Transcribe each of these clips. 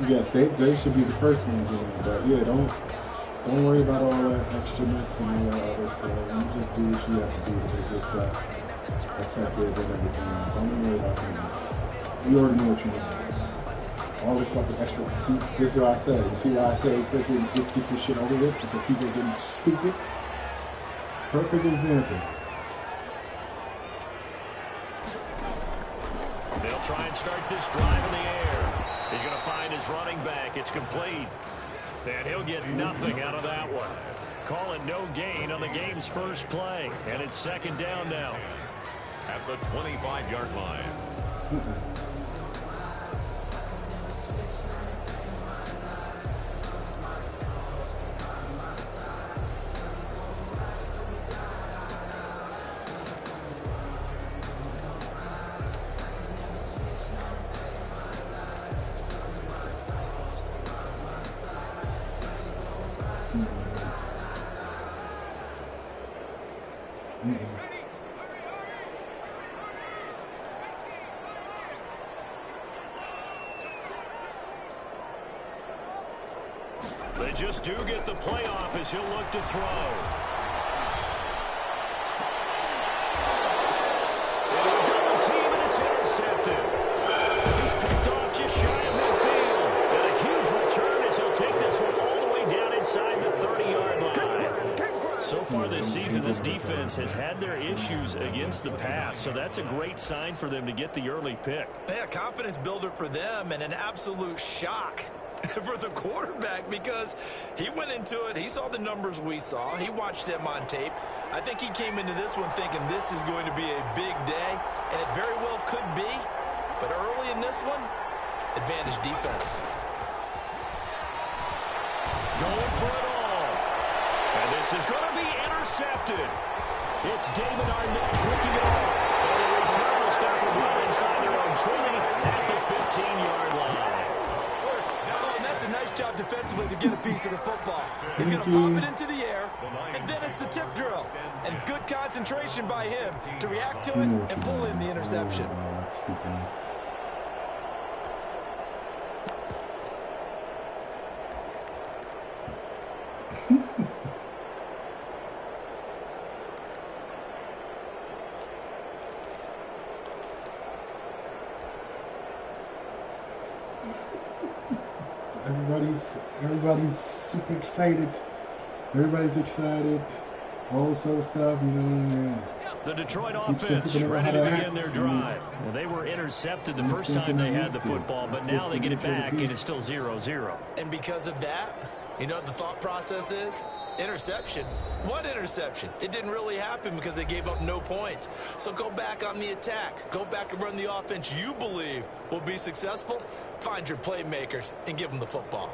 Yes, they should be the first ones in it. But yeah, don't worry about all that extraness and all that other stuff. You just do what you have to do to make this effective and everything. Don't worry about anything. You already know what you want. All this fucking extra. See, this is what I said. You see why I say freaking just get this shit over with because people are getting stupid? Perfect example. They'll try and start this drive in the air. He's going to find his running back. It's complete. And he'll get nothing out of that one. Call it no gain on the game's first play. And it's second down now. At the 25-yard line. They just do get the playoff as he'll look to throw. And a double team, and it's intercepted. He's picked off just shy of midfield. And a huge return as he'll take this one all the way down inside the 30-yard line. So far this season, this defense has had their issues against the pass, so that's a great sign for them to get the early pick. Yeah, confidence builder for them and an absolute shock for the quarterback because he went into it. He saw the numbers we saw. He watched them on tape. I think he came into this one thinking this is going to be a big day, and it very well could be. But early in this one, advantage defense. Going for it all. And this is going to be intercepted. It's David Arnett picking it up. And the return will stop it right inside their own 20 at the 15-yard line. That's a nice job defensively to get a piece of the football. He's going to pop it into the air, and then it's the tip drill. And good concentration by him to react to it and pull in the interception. Everybody's super excited. Everybody's excited. All this other stuff, you know. The Detroit offense ready to begin their drive. Well, they were intercepted the first time they had the football, but now they get it back, and it's still 0-0. And because of that, you know what the thought process is? Interception. What interception? It didn't really happen because they gave up no points. So go back on the attack. Go back and run the offense you believe will be successful. Find your playmakers and give them the football.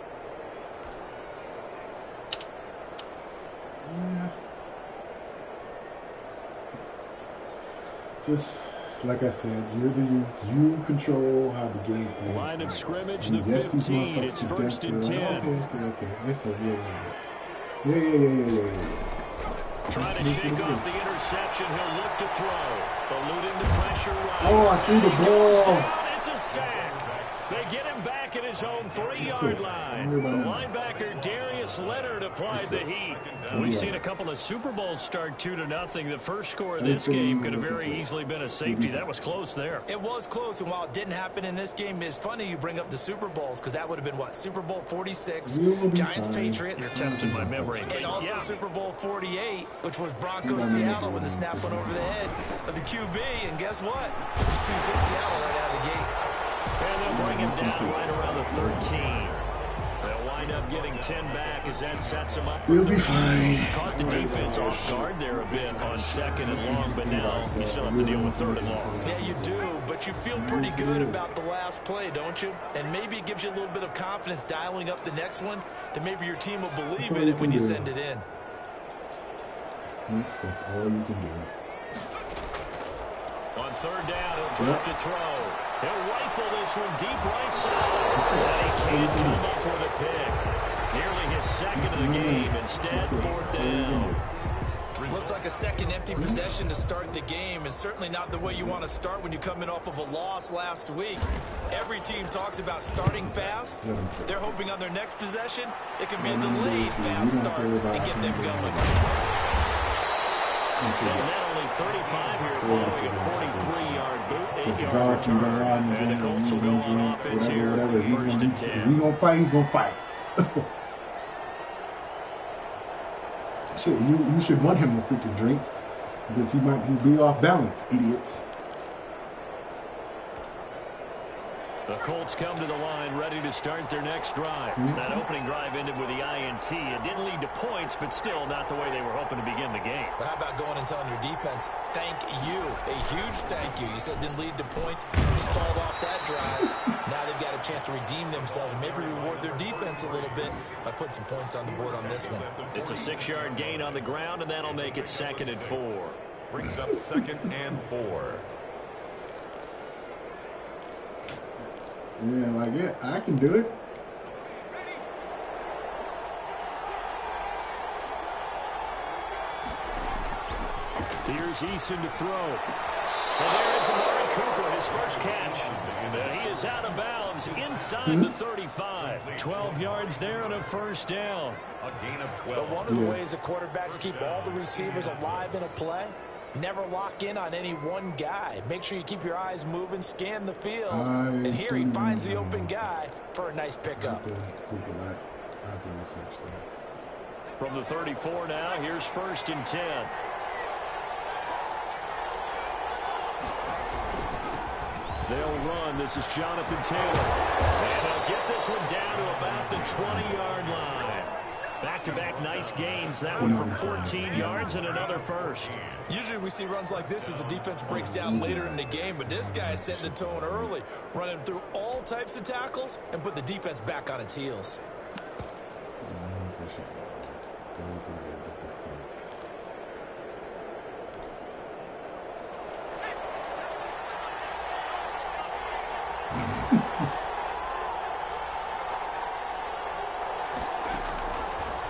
Yes. Just like I said, you're the youth. You control how the game plays. Line of scrimmage, the 15. It's first and 10. Okay. Listen, yeah. Trying to shake off the interception. He'll look to throw. Eluding the pressure. Right. Oh, I threw the ball. It's a sack. They get him back at his own 3-yard line. The linebacker Darius Leonard applied the heat. We've seen a couple of Super Bowls start 2-0. The first score of this game could have very easily been a safety. That was close there. It was close, and while it didn't happen in this game, it's funny you bring up the Super Bowls because that would have been, what, Super Bowl 46, Giants-Patriots. You're testing my memory. And also Super Bowl 48, which was Broncos-Seattle when the snap went over the head of the QB. And guess what? It was 2-6 Seattle right out of the gate. And they'll bring him down right around the 13. They'll wind up getting 10 back as that sets him up for We'll be fine. Caught the defense off guard there a bit on second and long, but now you still have to deal with third and long. Yeah, you do, but you feel pretty good about the last play, don't you? And maybe it gives you a little bit of confidence dialing up the next one that maybe your team will believe in it when you send it in. That's all you can do. On third down, he'll drop to throw. He'll rifle this one deep right side. And he can't come up with a pick. Nearly his second of the game. Instead, fourth down. Looks like a second empty possession to start the game, and certainly not the way you want to start when you come in off of a loss last week. Every team talks about starting fast. They're hoping on their next possession, it can be a delayed fast start and get them going. And that only 35 here following a 43-yard boot, 8-yard return. And the Colts will go on offense here, first and 10. He's going to fight, he's going to fight. Shit, you should want him to freaking drink because he'd be off balance, idiots. The Colts come to the line ready to start their next drive. That opening drive ended with the INT. It didn't lead to points, but still not the way they were hoping to begin the game. But how about going and telling your defense, thank you, a huge thank you. You said it didn't lead to points. You stalled off that drive. Now they've got a chance to redeem themselves and maybe reward their defense a little bit by putting some points on the board on this one. It's a 6-yard gain on the ground, and that'll make it 2nd and 4. Brings up 2nd and 4. Yeah, like it. I can do it. Here's Eason to throw. And there is Amari Cooper, his first catch. And he is out of bounds inside the 35. 12 yards there and a first down. A gain of 12. But one of the ways the quarterbacks keep all the receivers alive in a play, never lock in on any one guy. Make sure you keep your eyes moving, scan the field. And here he finds the open guy for a nice pickup. From the 34 now, here's 1st and 10. They'll run. This is Jonathan Taylor. And they'll get this one down to about the 20-yard line. Back-to-back nice gains. That one for 14 yards and another first. Usually we see runs like this as the defense breaks down later in the game, but this guy is setting the tone early, running through all types of tackles and put the defense back on its heels.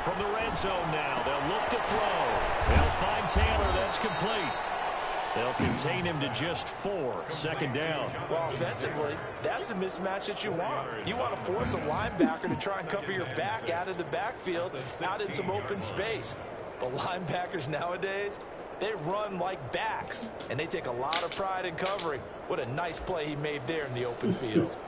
From the red zone now, they'll look to throw. They'll find Taylor. That's complete. They'll contain him to just 4. 2nd down. Well, offensively, that's the mismatch that you want. You want to force a linebacker to try and cover your back out of the backfield, out in some open space. But linebackers nowadays, they run like backs, and they take a lot of pride in covering. What a nice play he made there in the open field.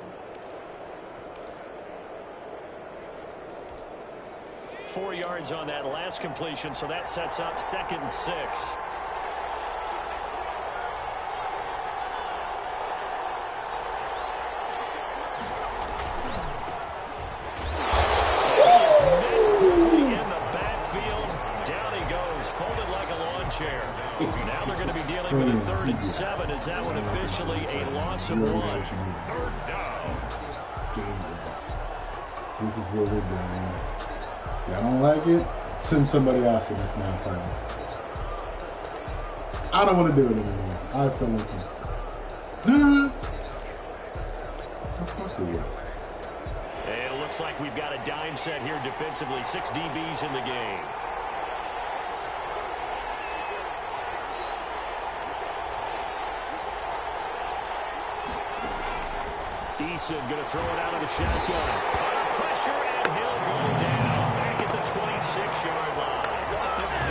4 yards on that last completion, so that sets up 2nd and 6. He is met quickly in the backfield. Down he goes, folded like a lawn chair. Now they're going to be dealing with a 3rd and 7. Is that one officially a loss of 1? 3rd down. This is what we're doing. Y'all don't like it? Send somebody else in this now, time. I don't want to do it anymore. I feel like it. Nah. Of course we will. And it looks like we've got a dime set here defensively. 6 DBs in the game. Eason going to throw it out of the shotgun. Under pressure, and he'll go down back at the 26-yard line.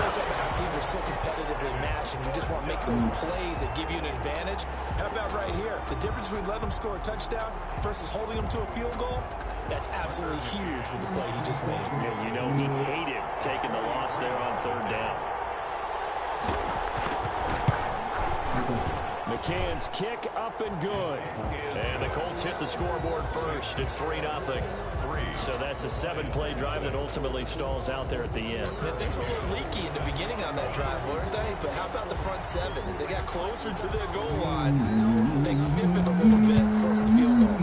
What's up how teams are so competitively matched and you just want to make those plays that give you an advantage? How about right here? The difference between letting them score a touchdown versus holding them to a field goal? That's absolutely huge with the play he just made. Yeah, you know he hated taking the loss there on 3rd down. McCann's kick up and good. And the Colts hit the scoreboard first. It's 3-0. So that's a 7-play drive that ultimately stalls out there at the end. Yeah, things were a little leaky in the beginning on that drive, weren't they? But how about the front 7? As they got closer to their goal line, things stiffened a little bit, forced the field goal.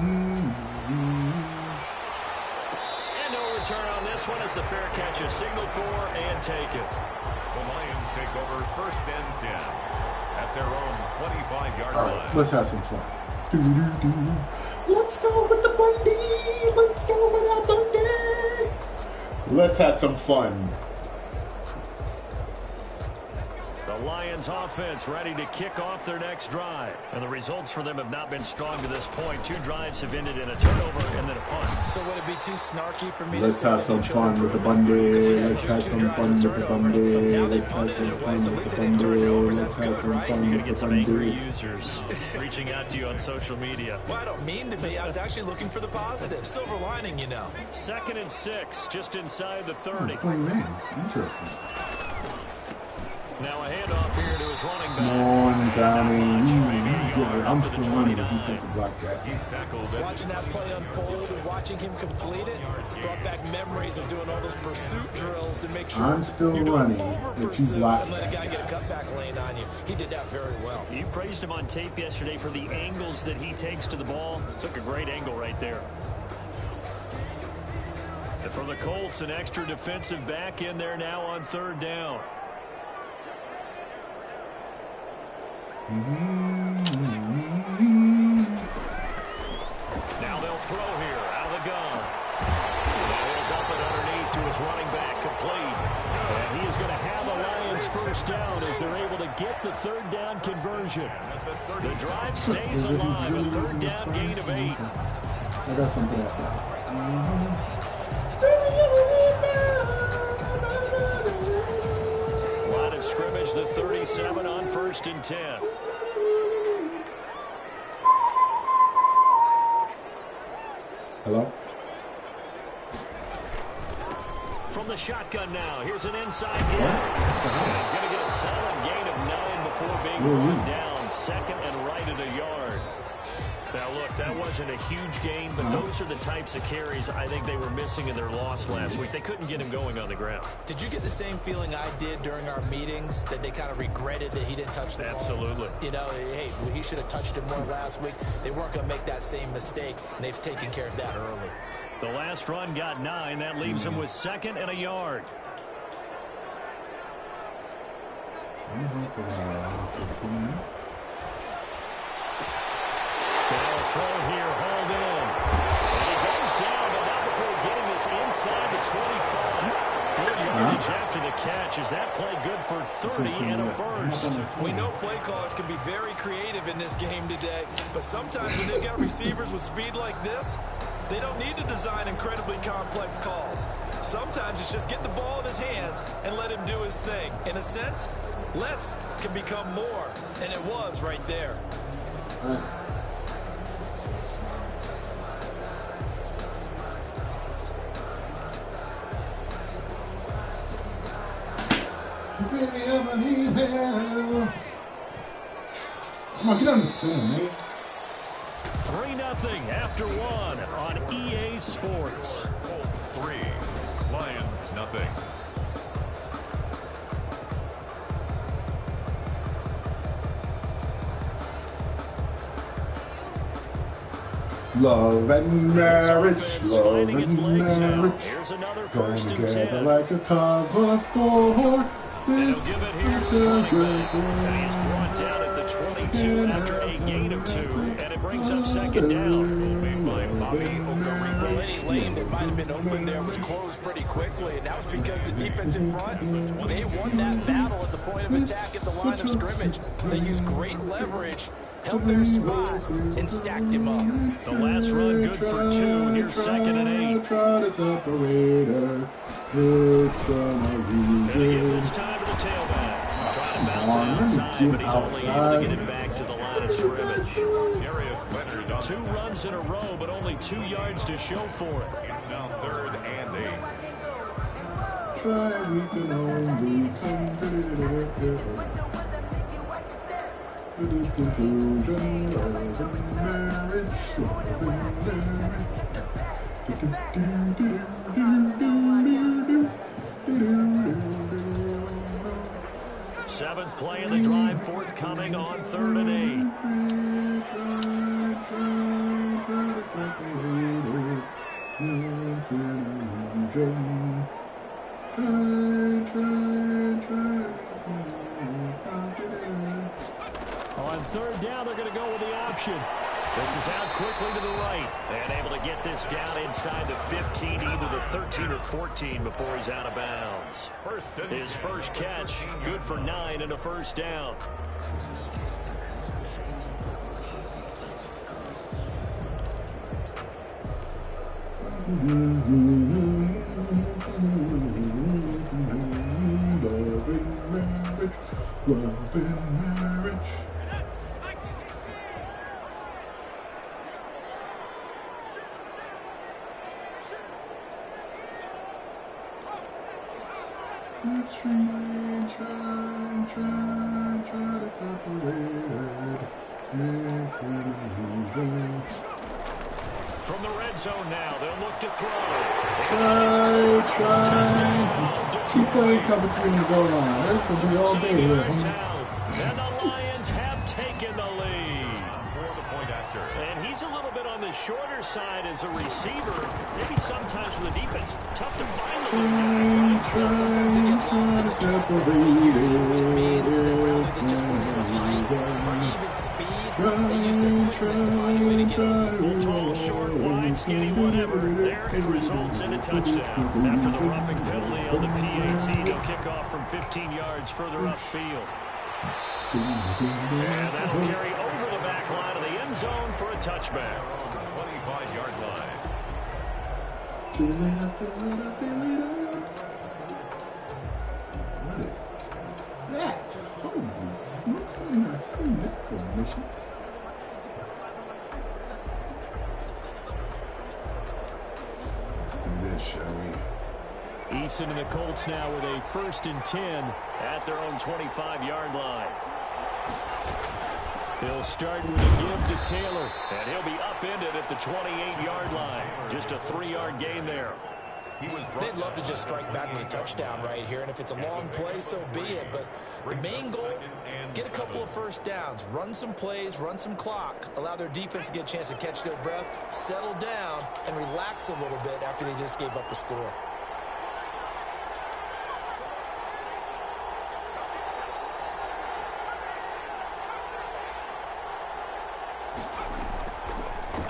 And no return on this one as the fair catch is signaled for and taken. The Lions take over 1st and 10. At their own 25-yard line. Right, let's have some fun. Let's go with the Bundy. Let's go with our Bundy. Let's have some fun. Lions offense ready to kick off their next drive. And the results for them have not been strong to this point. 2 drives have ended in a turnover and then a punt. So would it be too snarky for me Let's to have some fun with the Bundy. Let's have some fun with the Bundy. Let's have some fun with the Bundy. Let's have some fun You're going to with the get some angry Bundy. users reaching out to you on social media. Well, I don't mean to be. I was actually looking for the positive. Silver lining, you know. 2nd and 6, just inside the Oh, 30. he's playing man. Interesting. Now a handoff here to his running back. Come on, Donnie. Yeah, I'm still running if you think you block that. He's tackled at Watching that play unfold and watching him complete it brought back memories of doing all those pursuit drills to make sure I'm still you running don't over if you pursue block and let a that. guy get a cutback lane on you. He did that very well. You praised him on tape yesterday for the angles that he takes to the ball. Took a great angle right there. And for the Colts, an extra defensive back in there now on 3rd down. Now they'll throw here out of the gun. They'll dump it underneath to his running back, complete. And he is going to have the Lions first down as they're able to get the 3rd down conversion. The drive stays alive, a 3rd down gain of 8. I got something like that. Line of scrimmage, the 37 on 1st and 10. Hello? From the shotgun now, here's an inside gain. He's going to get a solid gain of 9 before being run down. 2nd and right at a yard. Now, look, that wasn't a huge gain, but those are the types of carries I think they were missing in their loss last week. They couldn't get him going on the ground. Did you get the same feeling I did during our meetings, that they kind of regretted that he didn't touch the ball? Absolutely. You know, hey, he should have touched it more last week. They weren't going to make that same mistake, and they've taken care of that early. The last run got 9. That leaves him with 2nd and a yard. They'll throw here, hauled in. And he goes down, but not before getting this inside the 25. Good yardage after the catch. Is that play good for 30 and a first? We know play callers can be very creative in this game today, but sometimes when they've got receivers with speed like this, they don't need to design incredibly complex calls. Sometimes it's just get the ball in his hands and let him do his thing. In a sense, less can become more, and it was right there. Come on, get on the center, man. 3-0 after 1 on EA Sports. Colts 3, Lions nothing. Love and marriage, Offense love finding its and legs now. marriage. Here's another Going 1st and together 10. like a cover for And he'll this give it here to his running back. And he's brought down at the 22 after a gain of 2. And it brings up 2nd down. Well, any lane that might have been open there was closed pretty quickly, and that was because the defense in front, they won that battle at the point of attack at the line of scrimmage. They used great leverage, held their spot, and stacked him up. The last run good for 2. Here's 2nd and 8. Try to separate her. It's Gonna give this time to the tailback. Trying to bounce it outside, but he's only able to get it back to the line of scrimmage. Darius Leonard on 2 runs in a row, but only 2 yards to show for it. It's now 3rd and 8. Try, we can only come to this conclusion. Love and marriage, love and marriage. 7th play of the drive, forthcoming on 3rd and 8. On 3rd down, they're going to go with the option. This is out quickly to the right. And able to get this down inside the 15, either the 13 or 14 before he's out of bounds. His first catch, good for 9 and a first down. Try to separate From the red zone now, they'll look to throw. Try. Keep playing cover 3 in the goal line. That's going to be all day here. And the Lions have taken the lead. And he's a little bit on the shorter side as a receiver. Maybe sometimes for the defense, tough to find the lead. Sometimes they get lost in the shuffle. Usually what it means is that rather than just winning with height or even speed, they use their quickness to find a way to get open. Tall, short, wide, skinny, whatever. There it results in a touchdown. After the roughing penalty on the PAT, no kickoff from 15 yards further upfield. And that'll carry over the back line of the end zone for a touchback. 25-yard line. What is that? Holy smokes, I've not seen that formation. Let's do this, shall we? Eason and the Colts now with a 1st and 10 at their own 25-yard line. He'll start with a give to Taylor, and he'll be upended at the 28-yard line. Just a 3-yard gain there. They'd love to just strike back with a touchdown right here, and if it's a long play, so be it. But the main goal, get a couple of first downs, run some plays, run some clock, allow their defense to get a chance to catch their breath, settle down, and relax a little bit after they just gave up the score.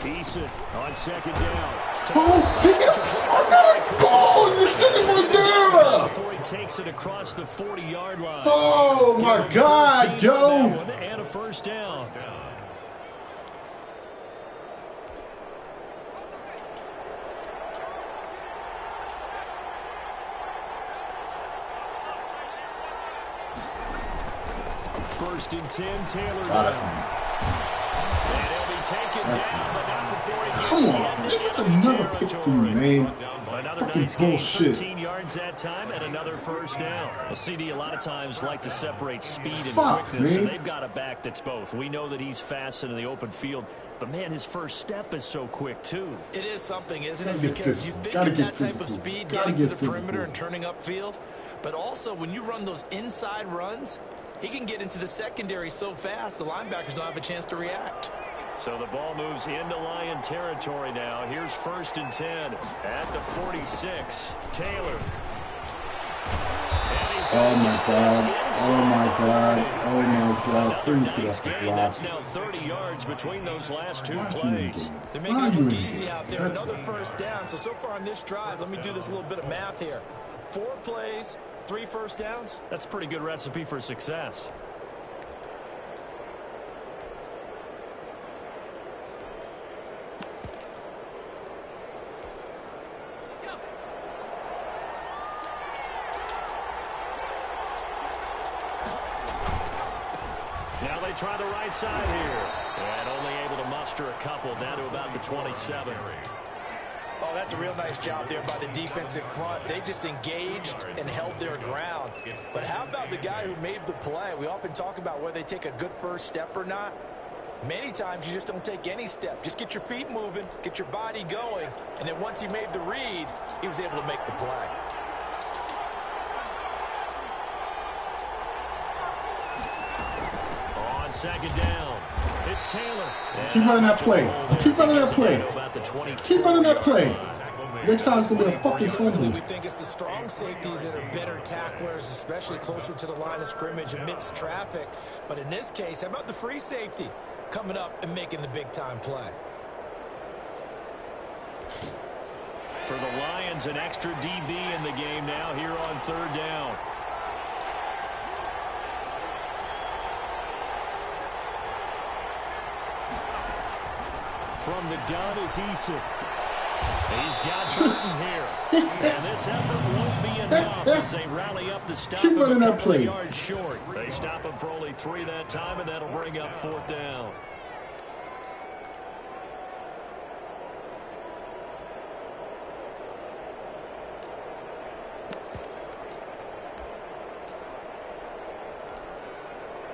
Eason on 2nd down. Oh, pick it up! Oh, you're sticking my girl! Before he takes it across the 40-yard line. Oh my God, yo! And a 1st down. First and 10, Taylor down. And he'll be taken down, but not before he gets Come on, it's another pick for you, man. Another nice gain, 13 yards that time, and another 1st down. Well, CD a lot of times like to separate speed and quickness, and they've got a back that's both. We know that he's fast in the open field, but man, his first step is so quick too. It is something, isn't it? Because you think of that type of speed, getting to the perimeter and turning upfield, but also when you run those inside runs, he can get into the secondary so fast, the linebackers don't have a chance to react. So the ball moves into Lion territory now. Here's 1st and 10 at the 46. Taylor. Oh my God. Oh my God. Oh my God. Please get off the block. That's now 30 yards between those last 2 plays. They're making it look easy out there. Another 1st down. So far on this drive, let me do this little bit of math here. 4 plays, 3 1st downs. That's a pretty good recipe for success. Now they try the right side here. And only able to muster a couple down to about the 27. Oh, that's a real nice job there by the defensive front. They just engaged and held their ground. But how about the guy who made the play? We often talk about whether they take a good first step or not. Many times you just don't take any step. Just get your feet moving, get your body going, and then once he made the read, he was able to make the play. On 2nd down, it's Taylor. Keep running that play. Keep running that play. Keep running that play. Next time it's going to be a fucking fumble. We think it's the strong safeties that are better tacklers, especially closer to the line of scrimmage amidst traffic. But in this case, how about the free safety? coming up and making the big-time play. For the Lions, an extra DB in the game now here on 3rd down. From the gun is Eason. He's got Burton here. And this effort won't be enough as they rally up to stop him a couple of yards short. They stop him for only 3 that time, and that'll bring up 4th down.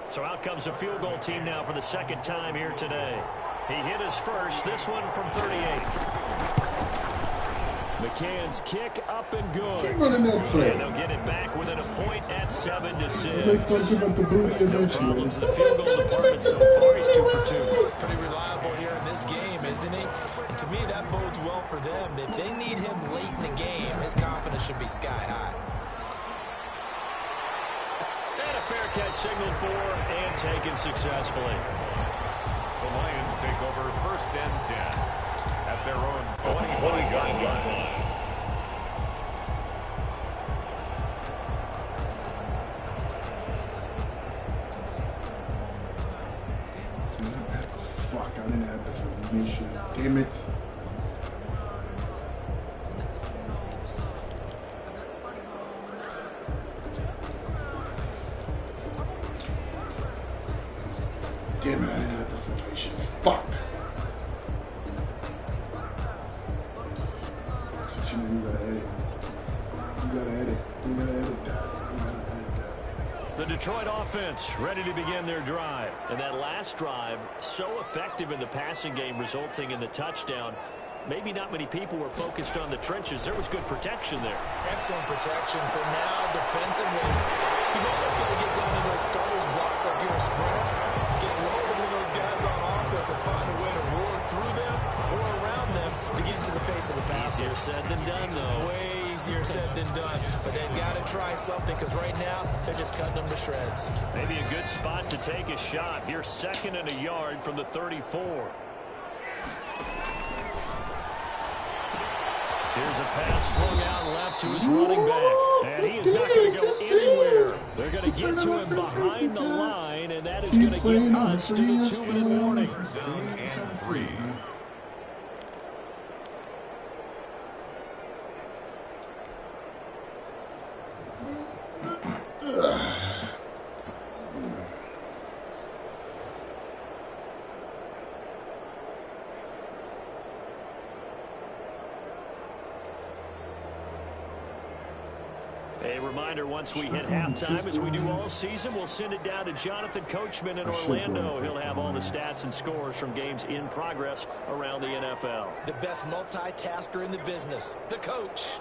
So out comes a field goal team now for the 2nd time here today. He hit his first, this one from 38. McCann's kick up and good. Keep running that play. And they'll get it back within a point at 7-6. No problems in the field goal department so far. He's 2 for 2. Pretty reliable here in this game, isn't he? And to me, that bodes well for them. If they need him late in the game, his confidence should be sky high. And a fair catch signaled for and taken successfully. The Lions take over 1st and 10 at their own 25-yard line. Fuck, I didn't have the formation. Damn it. Damn it, I didn't have the formation. Fuck. That's what you know, you gotta edit. You gotta edit. You gotta edit that. You gotta edit that. The Detroit offense ready to begin their drive. And that last drive, so effective in the passing game, resulting in the touchdown. Maybe not many people were focused on the trenches. There was good protection there. Excellent protection. So now defensively, you've always got to get down to those starters blocks like you're a sprinter. Get low between those guys on offense and find a way to roar through them or around them to get into the face of the passer. Easier said than done, though. Way easier said than done. But they've got to try something because right now they're just cutting them to shreds. Maybe a good spot to take a shot. Here's 2nd and a yard from the 34. Here's a pass swung out left to his running back. And he is not going to go anywhere. They're going to get to him behind the line, and that is going to get us to the 2-minute warning. 3rd and 3. A reminder, once we hit halftime, as we do all season, we'll send it down to Jonathan Coachman in Orlando. He'll have all the stats and scores from games in progress around the NFL. The best multitasker in the business, the coach.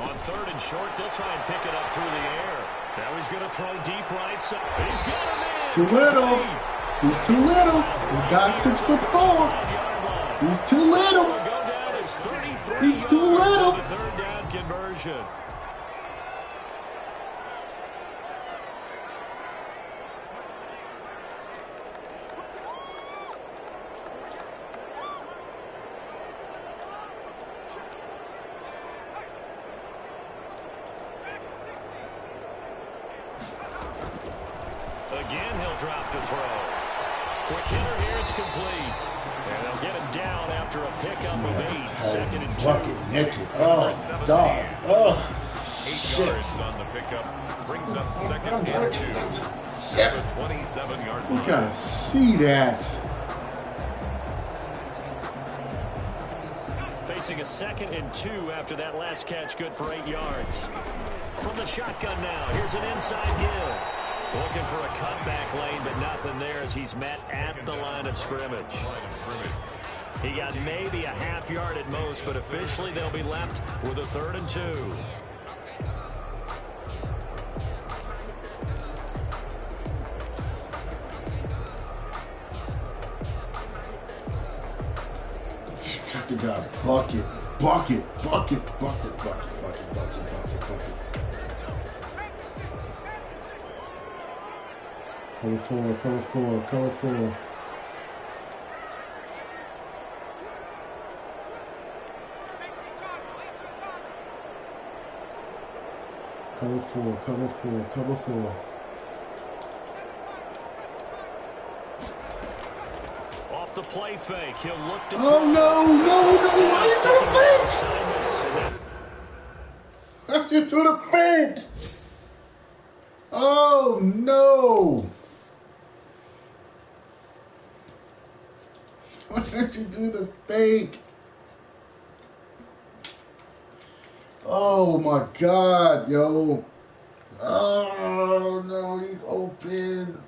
On 3rd and short, they'll try and pick it up through the air. Now he's going to throw deep right side. He's got him in. Too little. He's too little. The guy's 6'4". He's too little. He's too little. The 3rd down conversion. Again, he'll drop the throw. Quick hitter here, it's complete. And they'll get him down after a pickup of 8. 2nd and 2. Fucking naked. Oh, dog. Oh, 8 yards on the pickup. Brings up 2nd and 2. 27-yard line. You gotta see that. Facing a 2nd and 2 after that last catch, good for 8 yards. From the shotgun now, here's an inside give. Looking for a cutback lane, but nothing there as he's met at the line of scrimmage. He got maybe a half yard at most, but officially they'll be left with a 3rd and 2. Got the guy bucket, bucket, bucket, bucket, bucket, bucket, bucket, bucket, bucket. Cover 4, cover 4, cover 4. Cover 4, cover 4, cover 4. Off the play fake, he'll look to Oh no, no, no, why you do the fake? Oh no! Why did you do the fake? Oh my God, yo. Oh no, he's open.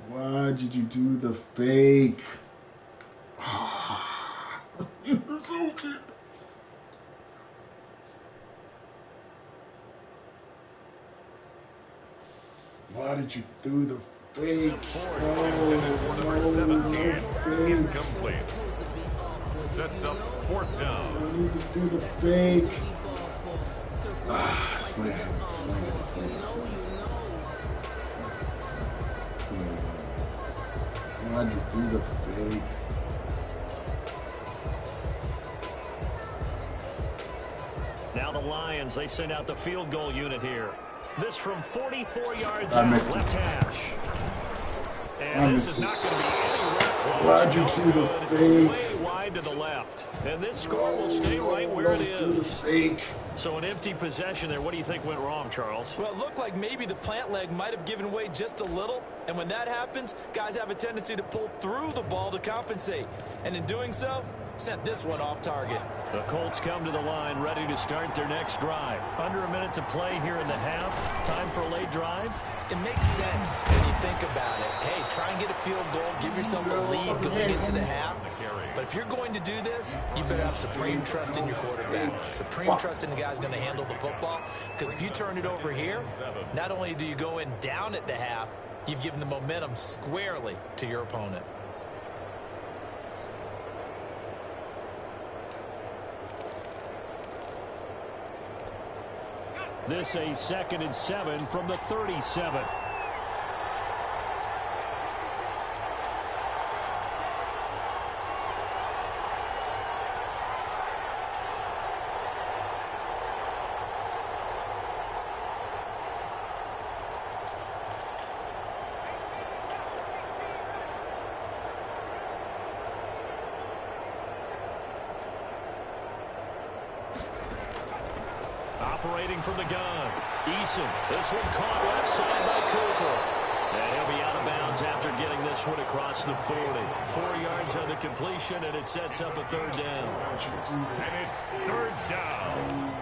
Why did you do the fake? You're so cute. Why did you do the fake? For number 17, incomplete. Sets up 4th down. I need to do the fake. Slam, slam, slam, slam. Why'd you do the fake? Now the Lions, they send out the field goal unit here. This from 44 yards out, left hash. And this is not going to be anywhere close. Why'd you do the fake? Way wide to the left. And this score will stay right where it is. Do the fake. So an empty possession there. What do you think went wrong, Charles? Well, it looked like maybe the plant leg might have given way just a little. And when that happens, guys have a tendency to pull through the ball to compensate. And in doing so, sent this one off target. The Colts come to the line ready to start their next drive. Under a minute to play here in the half. Time for a late drive. It makes sense when you think about it. Hey, try and get a field goal, give yourself a lead going into the half. But if you're going to do this, you better have supreme trust in your quarterback. Supreme trust in the guy's going to handle the football. Because if you turn it over here, not only do you go in down at the half, you've given the momentum squarely to your opponent. This a 2nd and 7 from the 37. Operating from the gun, Eason. This one caught left side by Cooper. And he'll be out of bounds after getting this one across the 40. 4 yards on the completion, and it sets up a 3rd down. And it's 3rd down.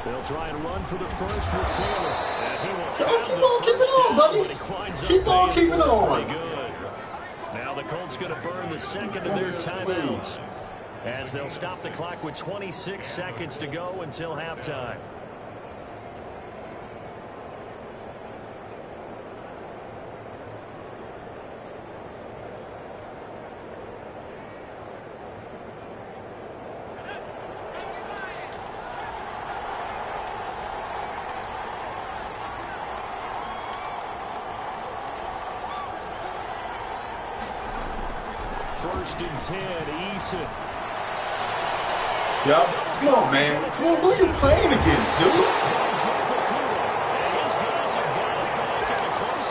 They'll try and run for the first with Taylor. And he will Keep it on, buddy. Keep on keeping on. Good. Now the Colts going to burn the second of their timeouts as they'll stop the clock with 26 seconds to go until halftime. First and 10, Eason. Yep. Come on, man. Well, who are you playing against, dude?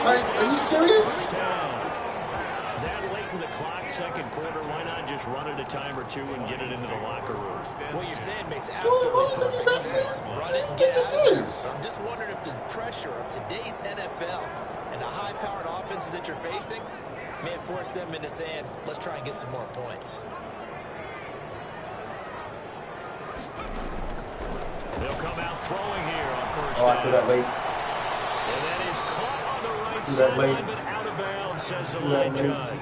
Like, are you serious? That late in the clock, 2nd quarter, why not just run it a time or two and get it into the locker room? What you're saying makes absolutely perfect sense. Run it and get out of there. But I'm just wondering if the pressure of today's NFL and the high-powered offenses that you're facing may have forced them into saying, let's try and get some more points. They'll come out throwing here on first Oh, down. I threw that late. And that is caught on the sideline, but out of bounds, says the line judge.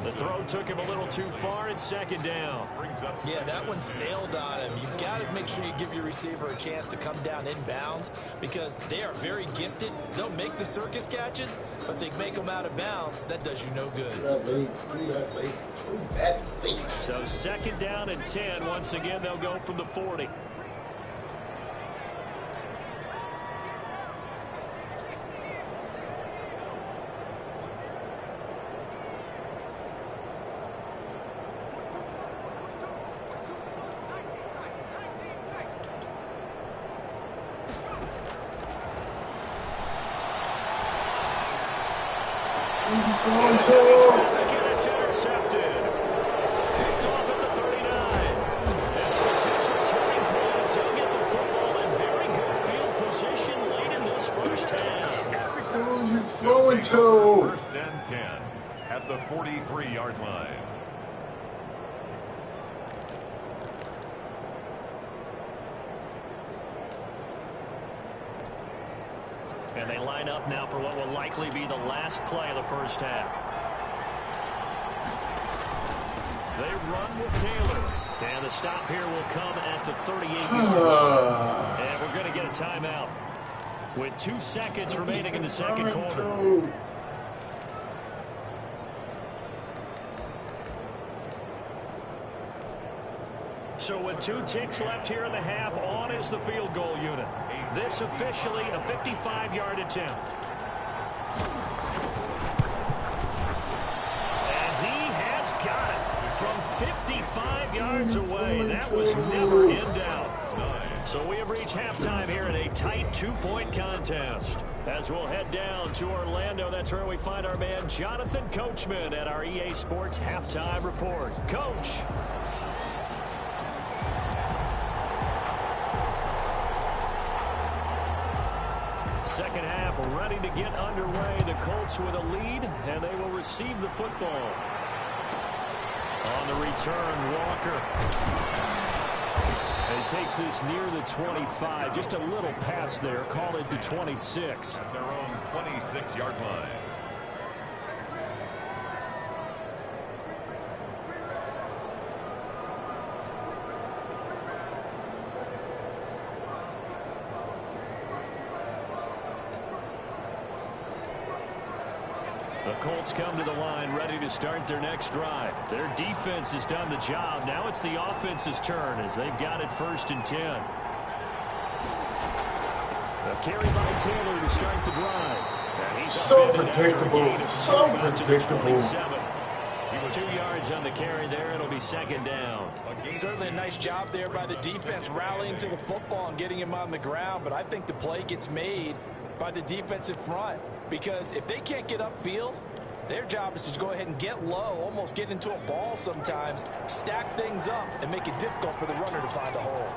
The throw took him a little too far. It's second down. Yeah, that one sailed on him. You've got to make sure you give your receiver a chance to come down inbounds because they are very gifted. They'll make the circus catches, but they make them out of bounds. That does you no good. So second down and 10. Once again, they'll go from the 40. Traffic and it's intercepted. Picked off at the 39. And a potential turning point as he'll get the football in very good field position late in this first half. First and 10 at the 43-yard line. And they line up now for what will likely be the last play of the first half. They run with Taylor. And the stop here will come at the 38-yard line. And we're going to get a timeout with 2 seconds remaining in the second quarter. So with 2 ticks left here in the half, on is the field goal unit. This officially a 55-yard attempt. And he has got it from 55 yards away. That was never in doubt. So we have reached halftime here in a tight 2-point contest. As we'll head down to Orlando, that's where we find our man Jonathan Coachman at our EA Sports Halftime Report. Coach. Second half ready to get underway. The Colts with a lead, and they will receive the football. On the return, Walker. And he takes this near the 25. Just a little pass there. Call it the 26. At their own 26-yard line. The Colts come to the line ready to start their next drive. Their defense has done the job. Now it's the offense's turn as they've got it first and 10. A carry by Taylor to start the drive. And he's so predictable. So predictable. 2 yards on the carry there. It'll be second down. Certainly a nice job there by the defense rallying to the football and getting him on the ground. But I think the play gets made by the defensive front. Because if they can't get upfield, their job is to go ahead and get low, almost get into a ball sometimes, stack things up, and make it difficult for the runner to find a hole.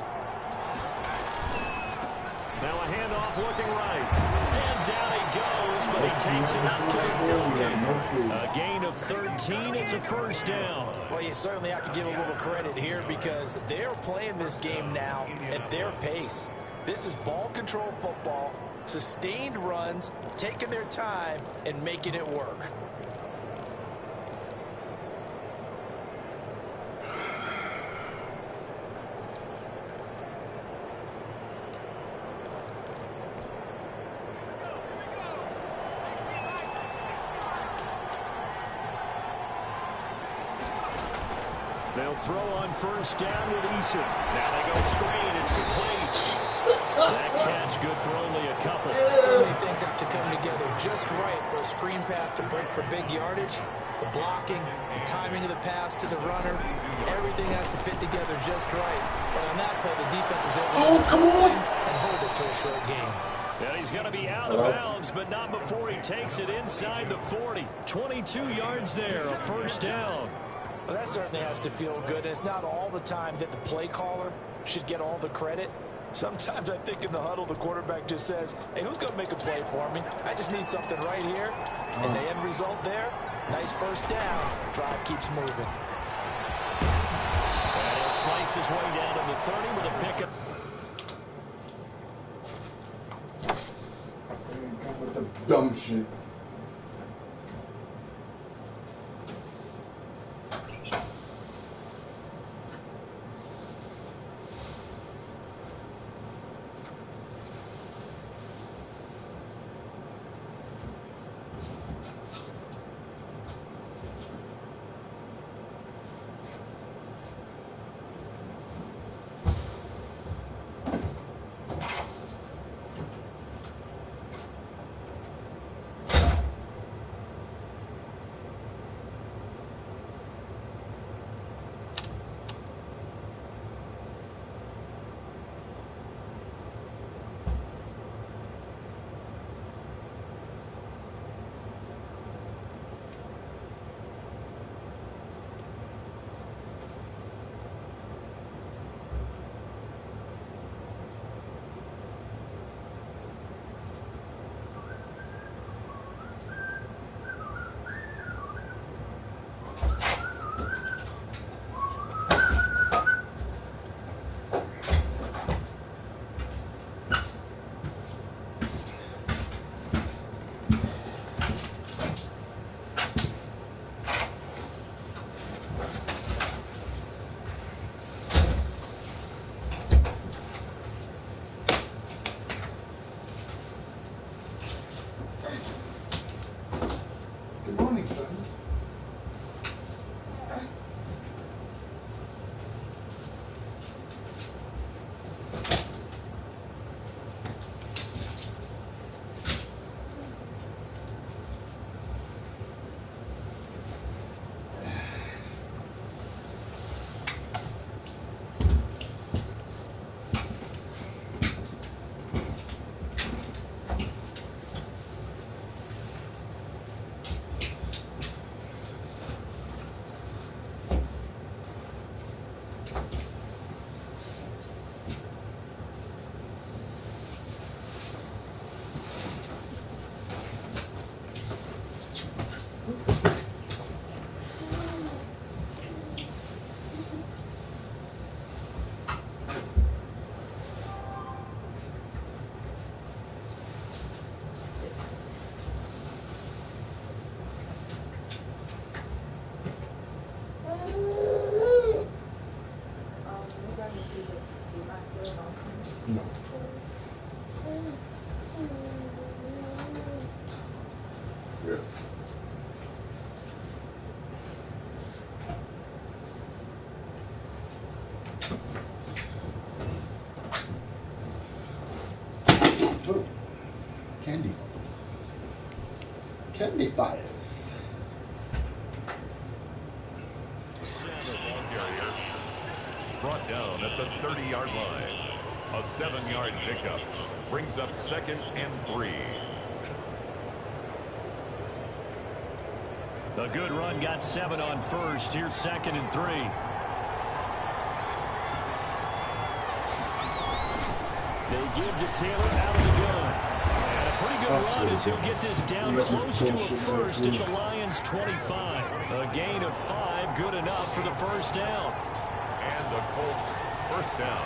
Now a handoff looking right. And down he goes, but he takes it up to the 40. A gain of 13. It's a first down. Well, you certainly have to give a little credit here because they're playing this game now at their pace. This is ball control football. Sustained runs, taking their time, and making it work. They'll throw on first down with Eason. Now they go screen. It's complete. That catch good for only a couple. So many things have to come together just right for a screen pass to break for big yardage. The blocking, the timing of the pass to the runner, everything has to fit together just right. But on that play, the defense was able to do some things and hold it to a short gain. Yeah, he's going to be out of bounds, but not before he takes it inside the 40. 22 yards there, a first down. Well, that certainly has to feel good. And it's not all the time that the play caller should get all the credit. Sometimes I think in the huddle, the quarterback just says, hey, who's going to make a play for me? I just need something right here. And the end result there, nice first down. Drive keeps moving. And he'll slice his way down to the 30 with a pickup. With the dumb shit. Oh, candy bars. Candy bars. The ball carrier brought down at the 30-yard line. A 7-yard pickup brings up 2nd and 3. A good run got 7 on first. Here's 2nd and 3. They give to Taylor out of the gun. And a pretty good run as he'll get this down close to a first at the Lions' 25. A gain of 5, good enough for the first down. And the Colts first down.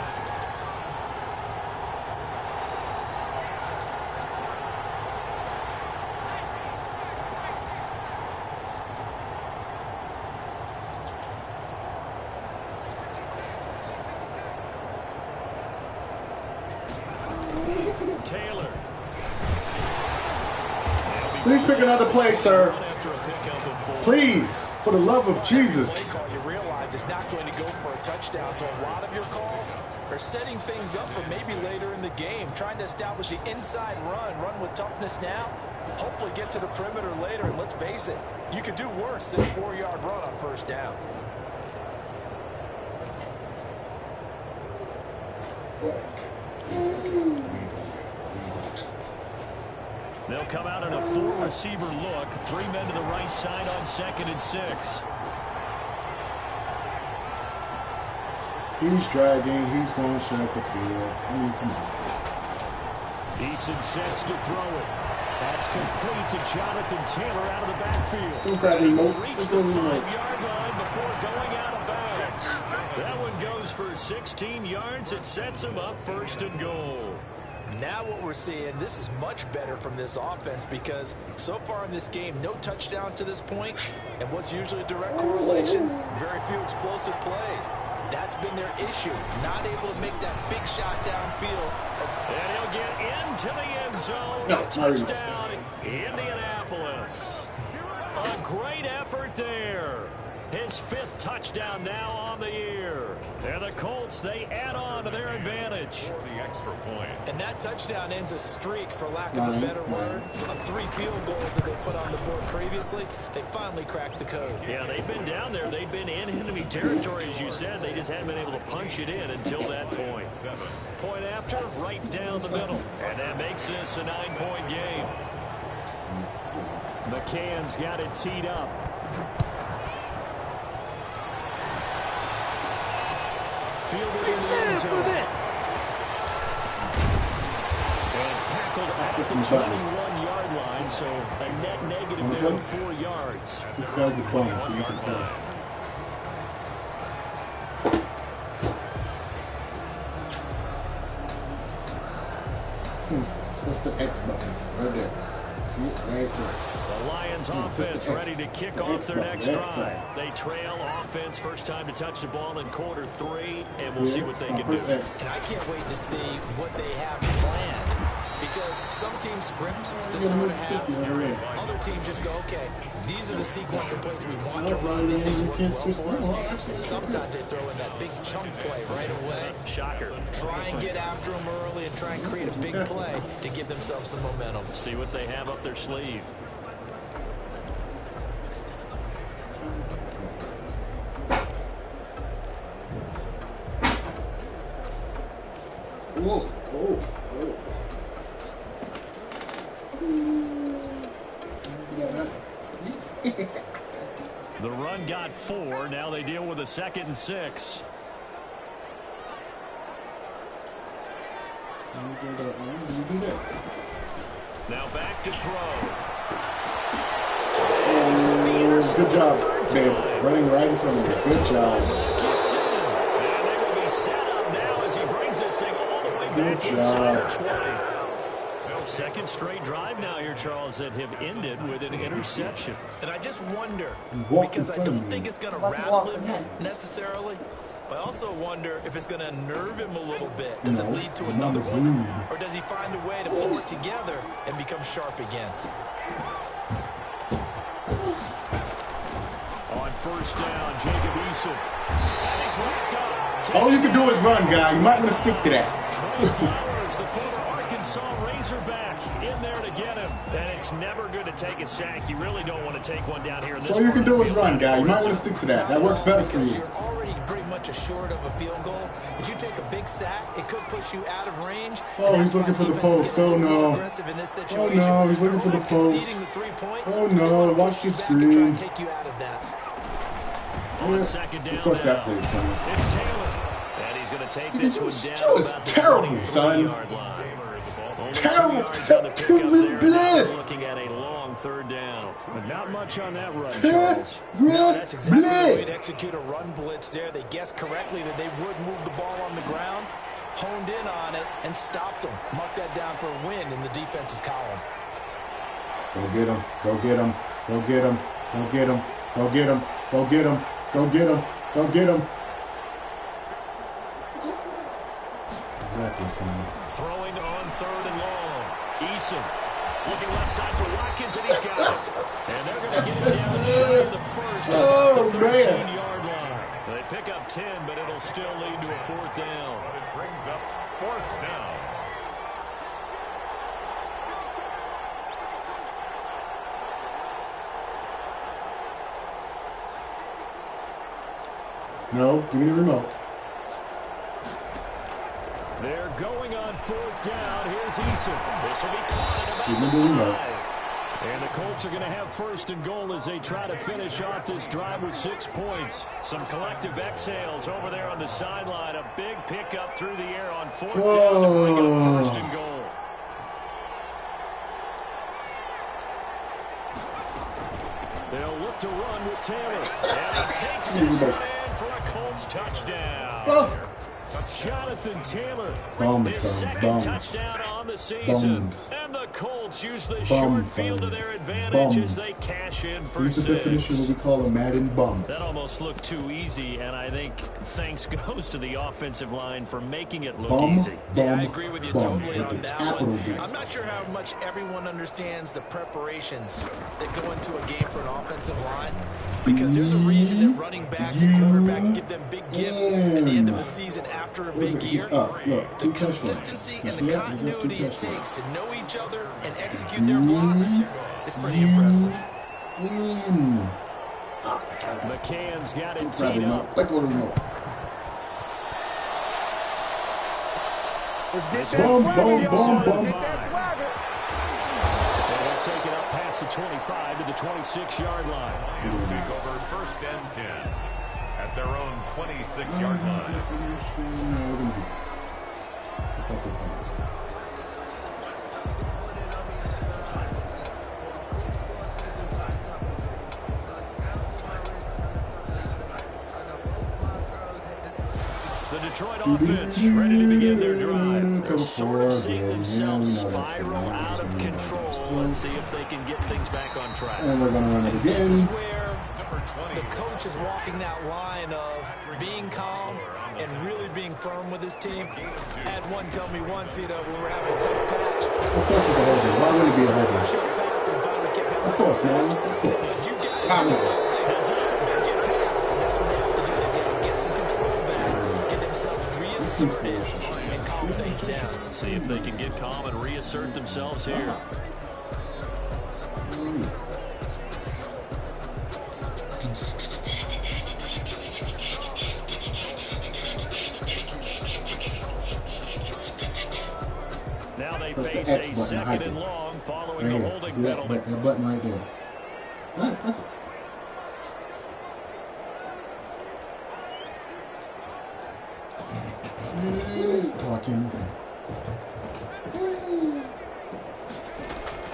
Taylor. Please pick another play, sir. Please, for the love of Jesus. Play call, you realize it's not going to go for a touchdown, so a lot of your calls are setting things up for maybe later in the game, trying to establish the inside run with toughness now, hopefully get to the perimeter later, and let's face it, you could do worse than a 4-yard run on first down. They'll come out in a 4-receiver look. 3 men to the right side on 2nd and 6. He's dragging. He's going to shut the field. I mean, come on. Eason sets to throw it. That's complete to Jonathan Taylor out of the backfield. He'll reach the 5-yard line before going out of bounds. That one goes for 16 yards. It sets him up 1st and goal. Now what we're seeing, this is much better from this offense because so far in this game, no touchdown to this point, and what's usually a direct correlation, very few explosive plays. That's been their issue, not able to make that big shot downfield. And he'll get into the end zone. No, touchdown, Indianapolis. A great effort there. His 5th touchdown now on the year. And the Colts, they add on to their advantage. For the extra point. And that touchdown ends a streak, for lack of a better word, of 3 field goals that they put on the board previously. They finally cracked the code. Yeah, they've been down there. They've been in enemy territory, as you said. They just hadn't been able to punch it in until that point. Point after, right down the middle. And that makes this a 9-point game. McCann's got it teed up. Fielded in the end zone. And tackled at the 21-yard line, so a net negative there of 4 yards. This guy's a bum, so you can tell. What's the X button? Right there. See it? Right there. The Lions offense ready to kick off their next drive. They trail offense first time to touch the ball in quarter 3, and we'll see what they can do. And I can't wait to see what they have planned, because some teams script to start a half, other teams just go, okay, these are the sequence of plays we want to run, these things work well for us, and sometimes they throw in that big chunk play right away. Shocker. Try and get after them early and try and create a big play to give themselves some momentum. See what they have up their sleeve. Whoa, whoa, whoa. The run got 4. Now they deal with a 2nd and 6. Now back to throw. Good job, man. Running right in front of you. Good job. And they will be set up now as he brings this thing all the way back inside the 20. Second straight drive now here, Charles, that have ended with an interception. And I just wonder, because I don't think it's going to rattle him necessarily, but I also wonder if it's going to unnerve him a little bit. Does it lead to another one? Or does he find a way to pull it together and become sharp again? On first down, Jacob Eason. And he's wrapped up. All you can do is run, guy. You might want to stick to that. Trey Flowers, the former Arkansas Razorback, in there to get him. And it's never good to take a sack. You really don't want to take one down here in this. All you can do is run, guy. You might want to stick to that. That works better for you. You're already pretty much assured of a field goal. If you take a big sack, it could push you out of range. Oh, he's looking for the post. Oh, no. Oh, no. He's looking for the post. Oh, no. Watch the screen. Take you out of that. On second down, of course that plays coming. it's Taylor. And he's going to take this one down about the terrible, son. 20-yard line. Only 2 Terrible. yards on the pickup there. Now we're looking at a long third down. But not much on that run, Charles. No, that's exactly the way to execute a run blitz there. They guessed correctly that they would move the ball on the ground, honed in on it, and stopped them. Mark that down for a win in the defense's column. Go get him. Go get him. Go get him. Go get him. Go get him. Go get him. Go get him. Go get him. Exactly, son. Throwing on third and long. Eason looking left side for Watkins, and he's got it. And they're going to get him down shy of the first at the 13-yard line. They pick up 10, but it'll still lead to a fourth down. But it brings up fourth down. No, give me the remote. They're going on fourth down. Here's Eason. This will be caught at Give me about the the remote. 5. And the Colts are going to have first and goal as they try to finish off this drive with 6 points. Some collective exhales over there on the sideline. A big pickup through the air on fourth down to bring up first and goal. They'll look to run with Taylor. And he takes this one in for a Colts touchdown. Jonathan Taylor with his second touchdown on the season. And the Colts use the short field to their advantage as they cash in for 6. Here's the definition of what we call a Madden bum. That almost looked too easy, and I think thanks goes to the offensive line for making it look easy. Yeah, I agree with you totally on that one. I'm not sure how much everyone understands the preparations that go into a game for an offensive line, because there's a reason that running backs and quarterbacks give them big gifts at the end of the season after a big year. The consistency and the continuity it takes to know each other and execute their blocks is pretty impressive. McCann's got it teed up. Let go of the remote. Let's get Boom, that boom, swagger, boom, y'all. boom. Let's get that swagger. And they'll take it up past the 25 to the 26-yard line. Lions take over first and 10 at their own 26-yard line. The Detroit offense ready to begin their drive. They're sort of seeing themselves spiral out of control. Let's see if they can get things back on track. And we're going to run it This is again. where the coach is walking that line of being calm and really being firm with his team. Had one tell me once, when we were having a tough patch. Of course it's a holding. Why would it be a holding? Of course, man. You got to do something to make it pass, and that's what they have to do. They got to get some control back, get themselves reasserted, and calm things down. See if they can get calm and reassert themselves here. Now they face a second and long following the holding penalty. That button right there. All right, press it. Oh, I can't move it.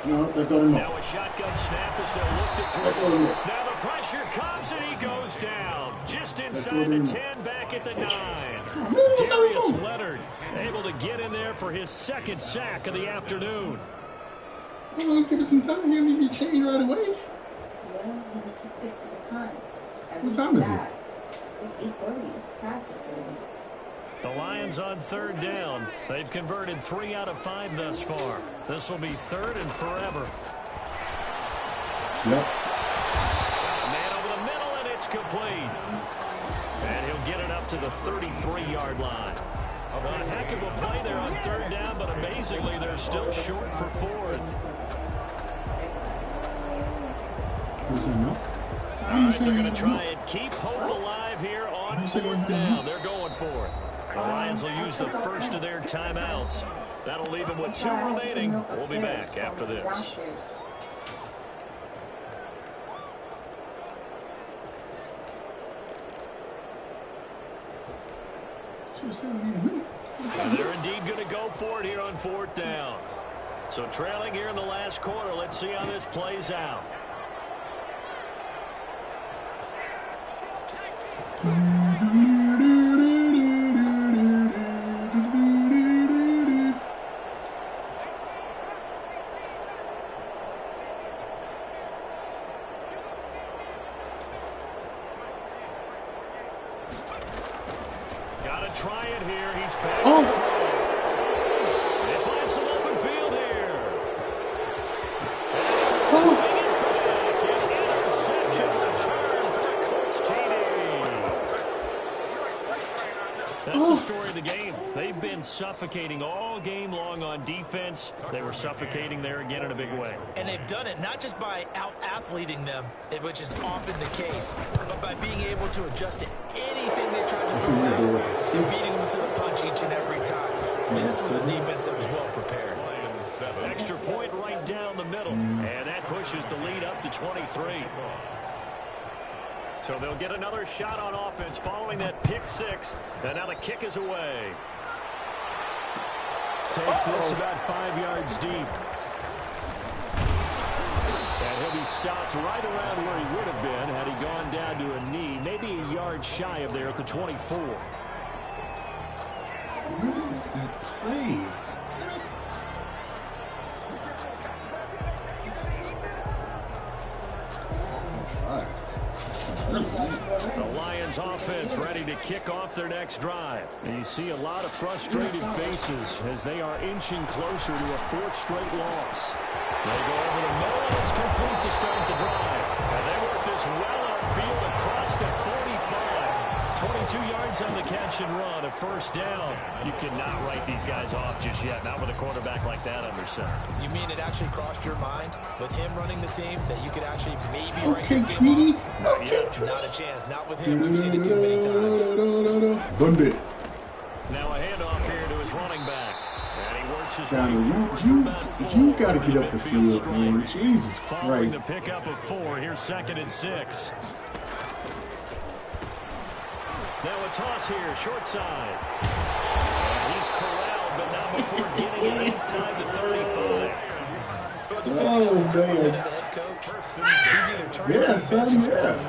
No, they're going to Now a shotgun snap as they'll look to throw. Now the pressure comes and he goes down. Just inside the 10, back at the 9. Darius Leonard able to get in there for his second sack of the afternoon. Well, give it some time. He'll be changed right away. Yeah, you need to stick to the time. What time is it? It's 8:30. Pass it, baby. The Lions on third down. They've converted 3 out of 5 thus far. This will be third and forever. Yep. A man over the middle, and it's complete. And he'll get it up to the 33-yard line. A heck of a play there on third down, but amazingly, they're still short for fourth. All right, they're going to try and keep hope alive here on fourth down. They're going for it. The Lions will use the first of their timeouts. That'll leave them with 2 remaining. We'll be back after this. And they're indeed going to go for it here on fourth down. So trailing here in the last quarter. Let's see how this plays out. Got to try it here. He's back. They find some open field here. Interception return for the Colts TD. That's the story of the game. They've been suffocating all game long on defense. They were suffocating there again in a big way. And they've done it not just by out-athleting them, which is often the case, but by being able to adjust to anything they tried to throw out and beating them to the punch each and every time. This was a defense that was well prepared. Extra point right down the middle, and that pushes the lead up to 23. So they'll get another shot on offense following that pick six, and now the kick is away. Takes this about 5 yards deep. And he'll be stopped right around where he would have been had he gone down to a knee, maybe a yard shy of there at the 24. What is that play? The Lions offense ready to kick off their next drive. And you see a lot of frustrated faces as they are inching closer to a 4th straight loss. They go over the middle, and it's complete to start the drive. And they work this well outfield across the 45. 22 yards on the catch and run, a first down. You cannot write these guys off just yet, not with a quarterback like that under center. You mean it actually crossed your mind with him running the team that you could actually maybe write this game off? Not yet. Not a chance. Not with him. We've seen it too many times. Now a handoff here to his running back. And he works his way You got to get up the field, man. Jesus following Christ. the pickup of 4. Here's 2nd and 6. Now a toss here, short side. And he's corralled, but not before getting it inside the 35. Oh, man.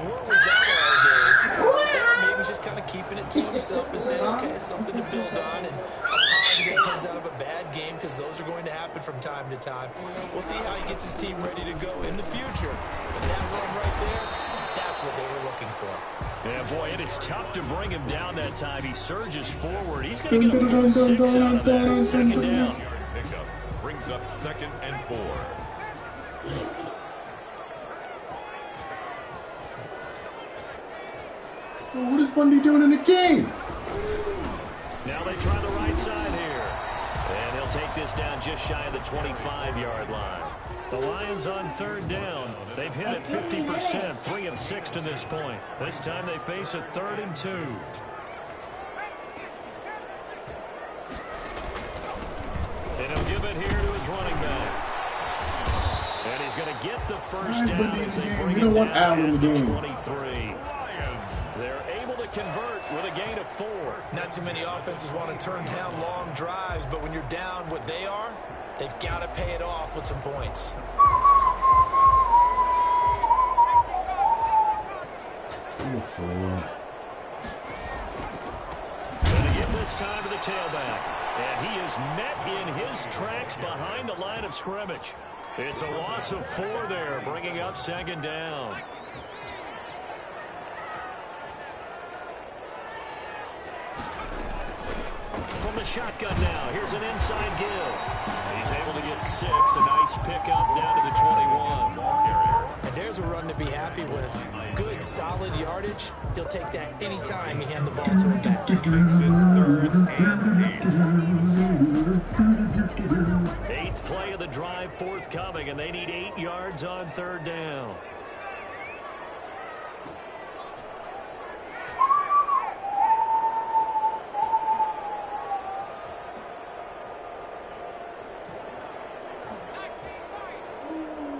What was that all day? Or maybe just kind of keeping it to himself and saying, okay, it's something to build on, and a positive comes out of a bad game because those are going to happen from time to time. We'll see how he gets his team ready to go in the future. But that run right there, that's what they were looking for. Yeah, boy, it is tough to bring him down that time. He surges forward. He's going to get a full 6 out of that. 2nd down. Pickup brings up 2nd and 4. Well, what is Bundy doing in the game? Now they try the right side here. And he'll take this down just shy of the 25-yard line. The Lions on 3rd down. They've hit it 50%, 3 of 6 to this point. This time they face a 3rd and 2. And he'll give it here to his running back. And he's going to get the first down as they bring it down at the 23. They're able to convert with a gain of 4. Not too many offenses want to turn down long drives, but when you're down what they are, they've got to pay it off with some points. And again this time to the tailback. And he is met in his tracks behind the line of scrimmage. It's a loss of 4 there, bringing up 2nd down. From the shotgun now, here's an inside give. He's able to get 6, a nice pickup down to the 21. And there's a run to be happy with. Good, solid yardage. He'll take that anytime you hand the ball to him back. Makes it 3rd and 8. Eighth play of the drive forthcoming, and they need 8 yards on 3rd down.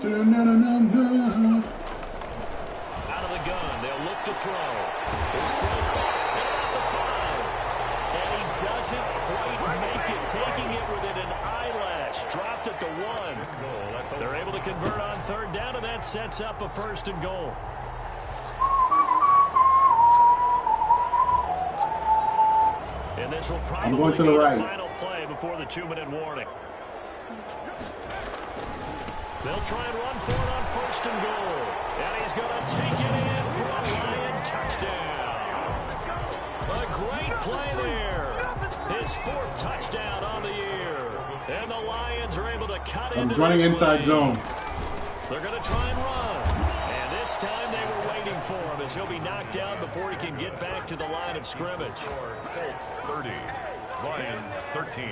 Na, na, na, na, na. Out of the gun, they'll look to throw. His throw caught at about the 5. And he doesn't quite make it, taking it within an eyelash. Dropped at the 1. They're able to convert on 3rd down, and that sets up a 1st and goal. And this will probably going to be the the right. final play before the 2-minute warning. They'll try and run for it on 1st and goal. And he's going to take it in for a Lion touchdown. A great play there. His 4th touchdown on the year. And the Lions are able to cut into I'm running this inside lead. zone. They're going to try and run. And this time they were waiting for him as he'll be knocked down before he can get back to the line of scrimmage. Colts 30, Lions 13.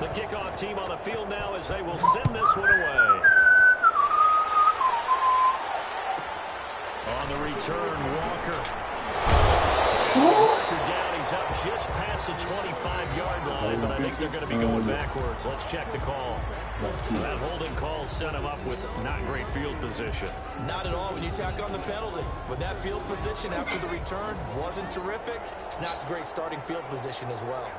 The kickoff team on the field now as they will send this one away. On the return, Walker. Walker down. He's up just past the 25-yard line, but I think they're going to be going backwards. Let's check the call. That holding call set him up with not great field position. Not at all when you tack on the penalty. With that field position after the return wasn't terrific. It's not a great starting field position as well.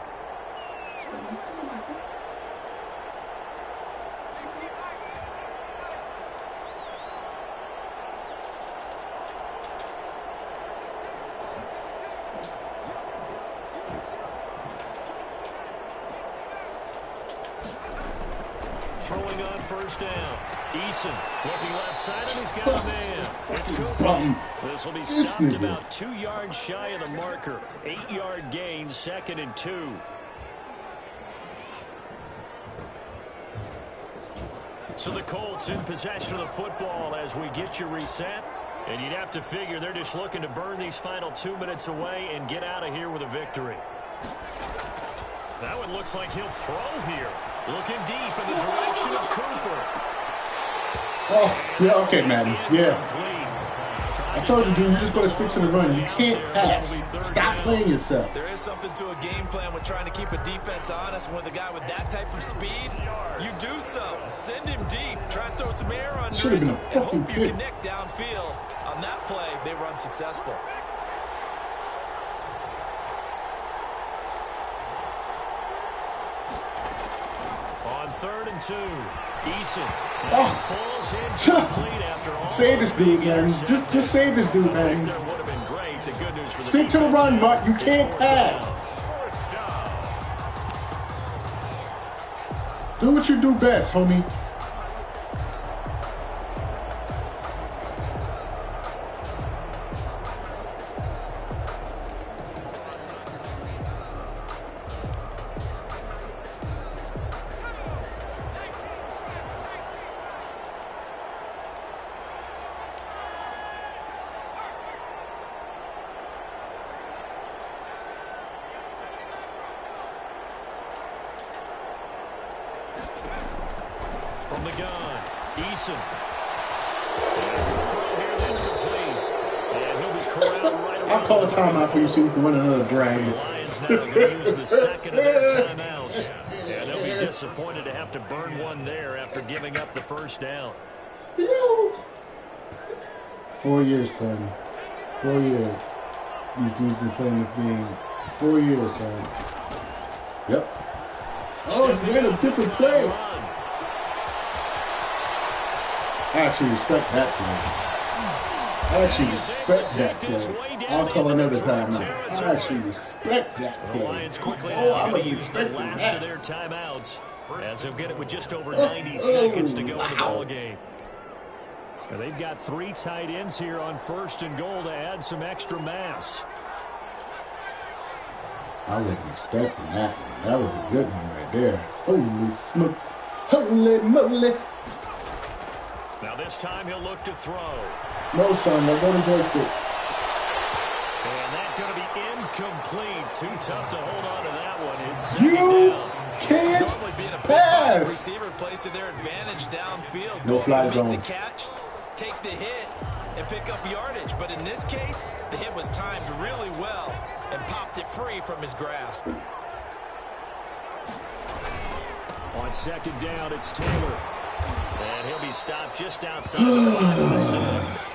Throwing on 1st down. Eason looking left side, and he's got a man. It's Cooper. This will be stopped about 2 yards shy of the marker. 8-yard gain, 2nd and 2. So the Colts in possession of the football as we get you reset. And you'd have to figure they're just looking to burn these final 2 minutes away and get out of here with a victory. That one looks like he'll throw here. Looking deep in the direction of Cooper. Oh, yeah, okay, Madden. Yeah. I told you, dude, you're just going to stick to the run. You can't pass. Stop playing yourself. There is something to a game plan with trying to keep a defense honest. And with a guy with that type of speed, you do so. Send him deep. Try and throw some air under Should have it. been a And fucking hope you pick. connect downfield. On that play, they were unsuccessful. On 3rd and 2, Eason falls Oh. incomplete after all. Save this dude, man. Just save this dude, man. That would have been great. The good news for the Stick to the defense run, here, Mutt. You it's can't 4th pass. down. Do what you do best, homie. From the gun, Eason. Throw here, that's complete. And he'll be corralled right I'll call a around timeout for you so you can run another drag. The Lions now going to use the 2nd of their timeouts. And they'll be disappointed to have to burn one there after giving up the 1st down. 4 years, son. 4 years. These dudes been playing this game. 4 years, son. Yep. Oh, he made a different play. I actually respect that play. I actually respect that play. I'll call another timeout. I actually respect that The play. Lions quickly Oh, now I'm going to use the respecting last that. of their timeouts as they'll get it with just over 90 seconds to go in the ball game. And they've got 3 tight ends here on 1st and goal to add some extra mass. I wasn't expecting that one. That was a good one right there. Holy smokes. Holy moly. Now this time he'll look to throw. No, son. Let go to joystick. And that's going to be incomplete. Too tough to hold on to that one. It's You down. can't Normally being a big pass. receiver plays to their advantage downfield. No fly Make zone. the catch, take the hit, and pick up yardage. But in this case, the hit was timed really well and popped it free from his grasp. On 2nd down, it's Taylor. And he'll be stopped just outside the 5 of the 6.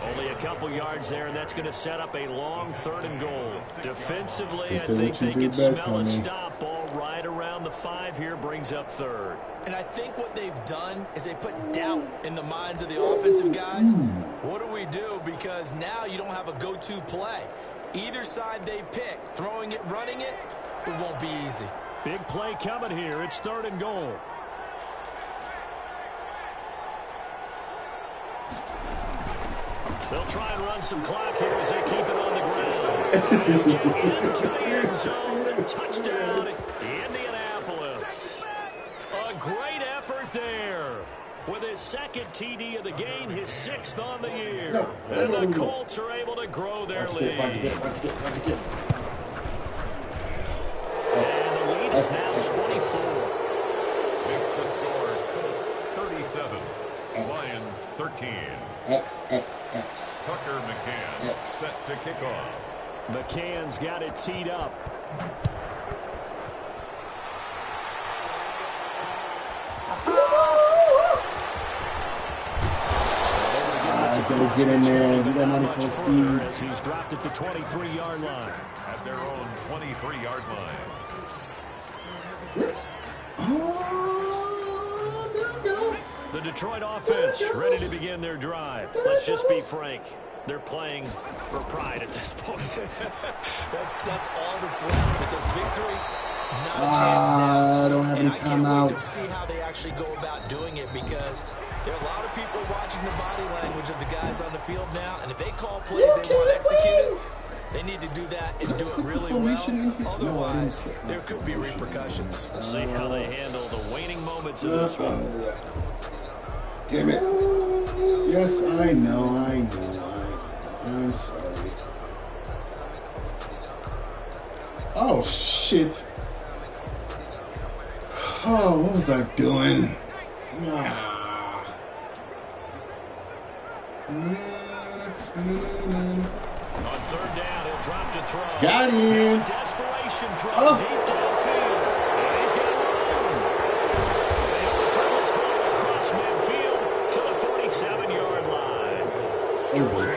Only a couple yards there, and that's going to set up a long 3rd and goal. Defensively, I think they can smell a stop ball right around the 5 here, brings up 3rd. And I think what they've done is they put doubt in the minds of the offensive guys. What do we do? Because now you don't have a go-to play. Either side they pick, throwing it, running it, it won't be easy. Big play coming here. It's 3rd and goal. They'll try and run some clock here as they keep it on the ground. And get into the end zone and touchdown, Indianapolis. A great effort there. With his 2nd TD of the game, his 6th on the year. And the Colts are able to grow their lead. And the lead is now 24. Makes the score Colts 37, Lions 13. XXX. Tucker McCann set to kick off. McCann's got it teed up. Gonna get in there and do that 94 speed. As he's dropped at the 23-yard line. At their own 23-yard line. Oh, there it goes. The Detroit offense ready to begin their drive. Let's just be frank. They're playing for pride at this point. that's all that's left because victory, not a chance now. I don't have any I can't wait timeout. to see how they actually go about doing it because there are a lot of people watching the body language of the guys on the field now, and if they call plays they want executed, they need to do that and do it really well. Otherwise, there could be repercussions. We'll see how they handle the waning moments of this one. Damn it. Yes, I know. I'm sorry. Oh, shit. Oh, what was I doing? On 3rd down, he'll drop to throw. Got him. Desperation throw deep downfield. And he's got room. They overturn this ball across midfield to the 47-yard line.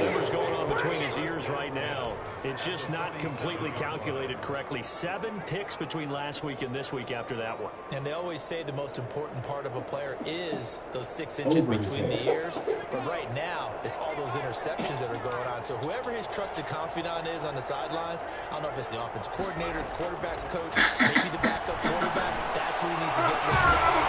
Numbers going on between his ears right now. It's just not completely calculated correctly. 7 picks between last week and this week after that one. And they always say the most important part of a player is those 6 inches between the ears. But right now, it's all those interceptions that are going on. So whoever his trusted confidant is on the sidelines, I don't know if it's the offense coordinator, quarterback's coach, maybe the backup quarterback, that's who he needs to get with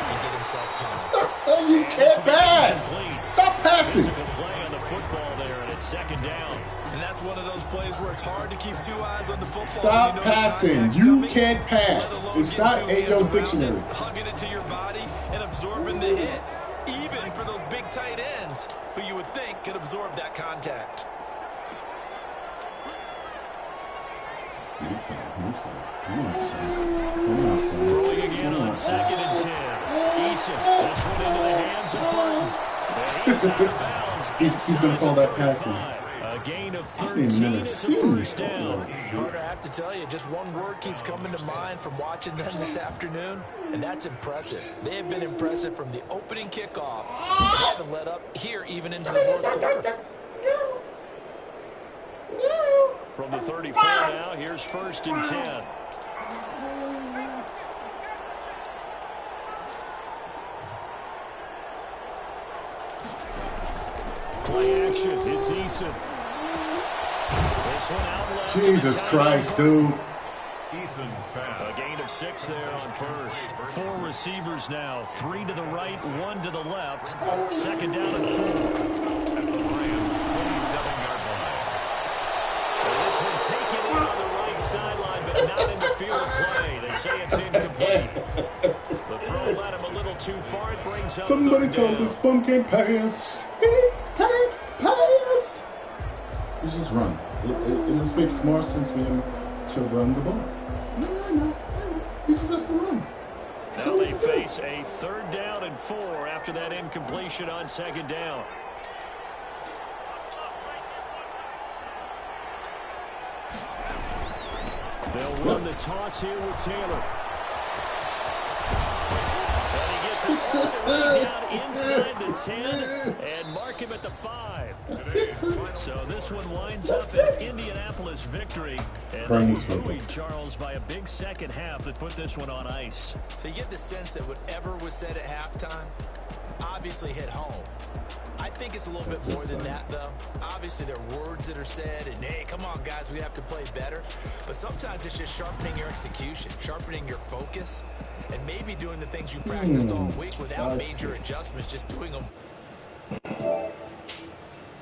and get himself calm. You can't pass. Stop passing. Physical play on the football there, and it's 2nd down. And that's one of those plays where it's hard to keep 2 eyes on the football. Stop passing. You can't pass. It's not in your dictionary. Hugging it to your body and absorbing the hit. Even for those big tight ends who you would think could absorb that contact. Throwing again on 2nd and 10. Eason, this one into the hands of Burton. And he's out of bounds. He's going to call that passing. A gain of 13. It's a 1st down. Carter, I have to tell you, just one word keeps coming to mind from watching them this afternoon, and that's impressive. They have been impressive from the opening kickoff. They haven't let up here even into the 4th quarter. From the 34 now, here's 1st and 10. Play action. It's Eason. This one out left. Jesus Christ, dude. Eason's pass. A gain of 6 there on first. 4 receivers now. 3 to the right, 1 to the left. Second down and 4. At the Lions' 27-yard line. Well, this one taken in on the right sideline, but not in the field of play. They say it's incomplete. The throw led him a little too far. It brings up Somebody third told down. this bum can't pass. He can't pass. You just run. It just makes more sense for him to run the ball. No. He just has to run. Now they face a 3rd down and 4 after that incompletion on 2nd down. They'll run the toss here with Taylor. And he gets it all the way down inside the 10 and mark him at the 5. So this one winds up an Indianapolis victory. And they were buoyed, Charles, by a big second half that put this one on ice. So you get the sense that whatever was said at halftime obviously hit home. I think it's a little bit more than that, though. Obviously, there are words that are said, and, hey, come on, guys, we have to play better. But sometimes it's just sharpening your execution, sharpening your focus, and maybe doing the things you practiced all week without major adjustments, just doing them